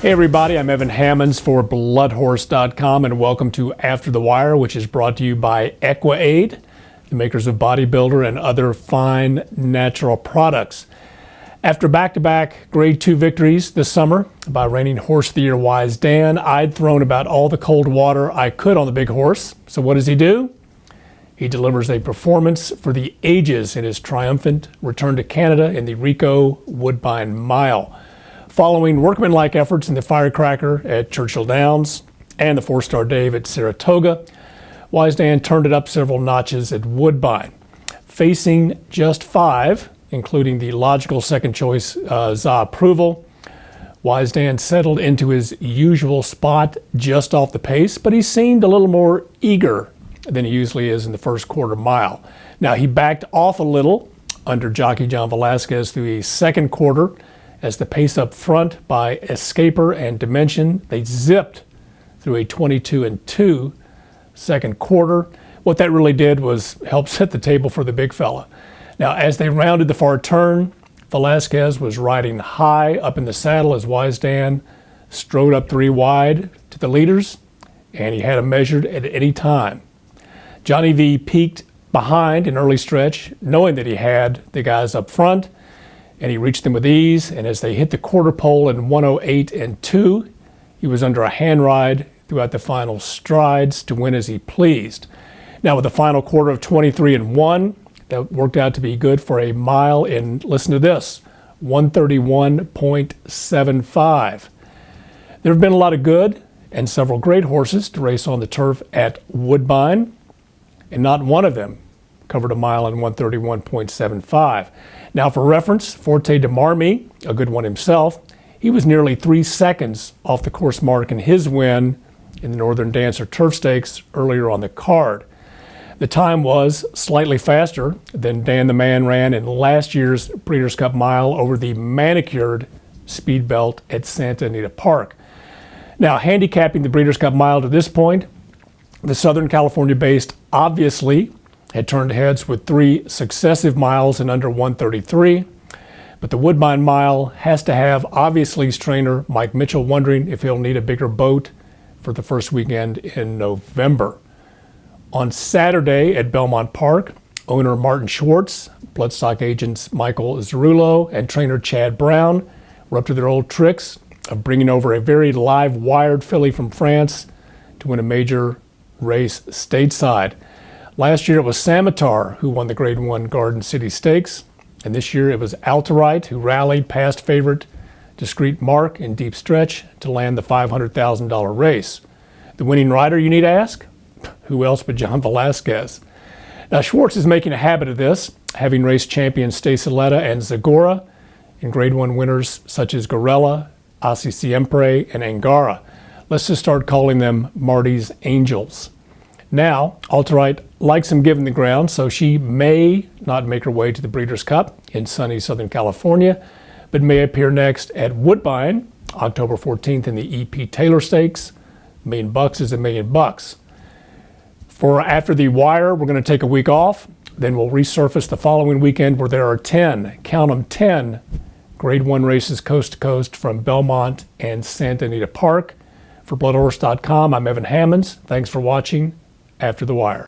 Hey everybody, I'm Evan Hammonds for bloodhorse.com and welcome to After the Wire, which is brought to you by EquiAid, the makers of Bodybuilder and other fine natural products. After back-to-back Grade 2 victories this summer by reigning Horse of the Year Wise Dan, I'd thrown about all the cold water I could on the big horse. So what does he do? He delivers a performance for the ages in his triumphant return to Canada in the Rico Woodbine Mile. Following workmanlike efforts in the Firecracker at Churchill Downs and the 4-Star Dave at Saratoga, Wise Dan turned it up several notches at Woodbine. Facing just 5, including the logical second choice ZA approval, Wise Dan settled into his usual spot just off the pace, but he seemed a little more eager than he usually is in the first quarter mile. Now he backed off a little under jockey John Velasquez through the second quarter as the pace up front by Escaper and Dimension, they zipped through a 22-2 second quarter. What that really did was help set the table for the big fella. Now as they rounded the far turn, Velasquez was riding high up in the saddle as Wise Dan strode up 3 wide to the leaders, and he had them measured at any time. Johnny V peaked behind an early stretch, knowing that he had the guys up front, and he reached them with ease, and as they hit the quarter pole in 108-2, he was under a hand ride throughout the final strides to win as he pleased. Now with the final quarter of 23-1, that worked out to be good for a mile in, listen to this, 131.75. There have been a lot of good and several great horses to race on the turf at Woodbine, and not one of them covered a mile in 131.75. Now for reference, Forte de Marmy, a good one himself, he was nearly 3 seconds off the course mark in his win in the Northern Dancer Turf Stakes earlier on the card. The time was slightly faster than Dan the Man ran in last year's Breeders' Cup Mile over the manicured speed belt at Santa Anita Park. Now handicapping the Breeders' Cup Mile to this point, the Southern California-based obviously had turned heads with 3 successive miles in under 133, but the Woodbine Mile has to have obviously's trainer Mike Mitchell wondering if he'll need a bigger boat for the first weekend in November. On Saturday at Belmont Park, owner Martin Schwartz, bloodstock agents Michael Zerullo, and trainer Chad Brown were up to their old tricks of bringing over a very live wired filly from France to win a major race stateside. Last year it was Samatar who won the Grade 1 Garden City Stakes, and this year it was Altarite who rallied past favorite Discreet Mark in deep stretch to land the $500,000 race. The winning rider, you need to ask? Who else but John Velasquez? Now Schwartz is making a habit of this, having raced champions Stacyletta and Zagora in Grade 1 winners such as Gorella, Asi Siempre, and Angara. Let's just start calling them Marty's Angels. Now, Altarite likes him giving the ground, so she may not make her way to the Breeders' Cup in sunny Southern California, but may appear next at Woodbine, October 14th in the E.P. Taylor Stakes. $1 million is $1 million. For After the Wire, we're going to take a week off, then we'll resurface the following weekend where there are 10, count them 10, Grade 1 races coast to coast from Belmont and Santa Anita Park. For bloodhorse.com, I'm Evan Hammonds. Thanks for watching After the Wire.